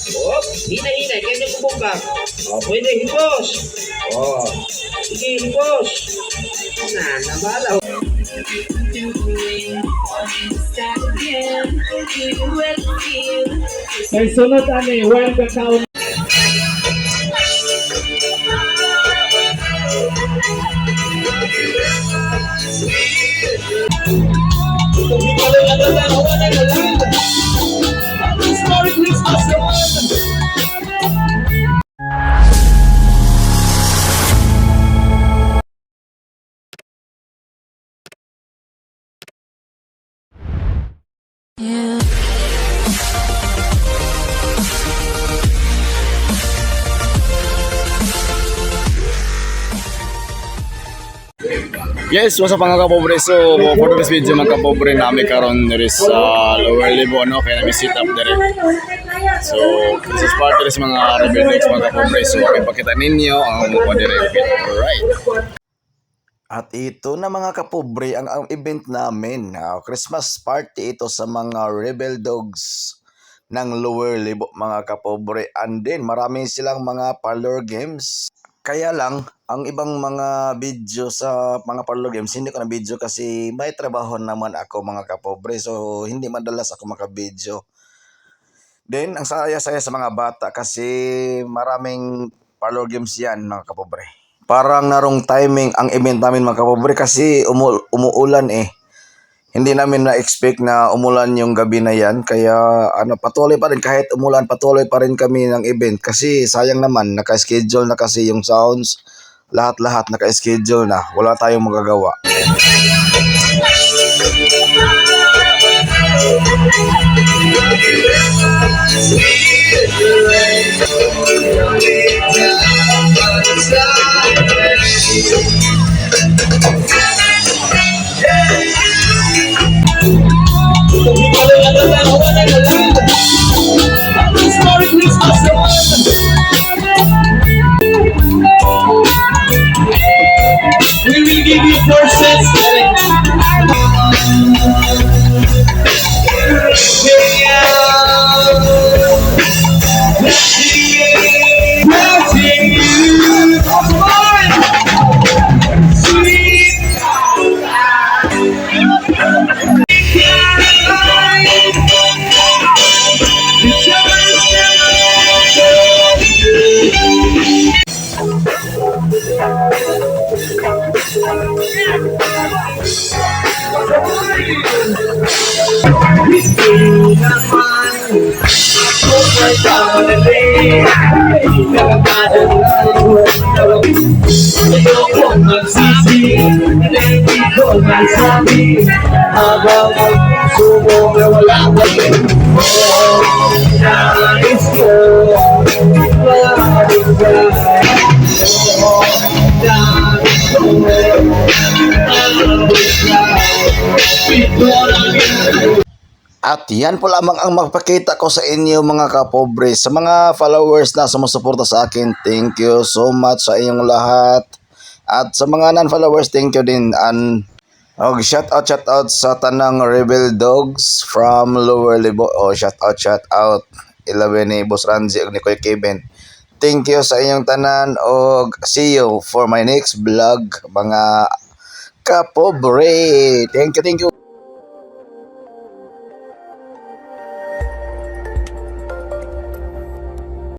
Oh, hina-hina, ganyan kubumbang. Oh, pwede, hipos. Oh, sige, hipos. Nabalaw. Kay sunod ani, well ka kaon. Yes, what's up mga kapobre? So, for this video mga kapobre namin karon diri sa lower level no kaya nami-sit up diri. So, this is part diri sa mga rebel dogs mga kapobre. So, ipakita ninyo ang mga diri. Alright. At ito na mga kapobre ang event namin. Christmas party ito sa mga Rebel Dogs ng lower level mga kapobre. And then marami silang mga parlor games. Kaya lang, ang ibang mga video sa mga parlor games, hindi ko na video kasi may trabaho naman ako mga kapobre. So hindi madalas ako makabidyo. Then ang saya-saya sa mga bata kasi maraming parlor games yan mga kapobre. Parang narong timing ang event namin mga kapobre kasi umuulan eh. Hindi namin na-expect na umulan yung gabi na yan. Kaya patuloy pa rin kahit umulan, patuloy pa rin kami ng event. Kasi sayang naman, naka-schedule na kasi yung sounds. Lahat-lahat naka-schedule na. Wala tayong magagawa. We will give you 4 cents. At yan po lamang ang magpakita ko sa inyo mga kapobre. Sa mga followers na sumusuporta sa akin, thank you so much sa inyong lahat. At sa mga non-followers, thank you din. And shout out sa tanang Rebel Dogs from lower level. Shout out 11 ni Boss Ranzi ug ni Kuya Kevin. Thank you sa inyong tanan og see you for my next vlog mga kapobre. Thank you.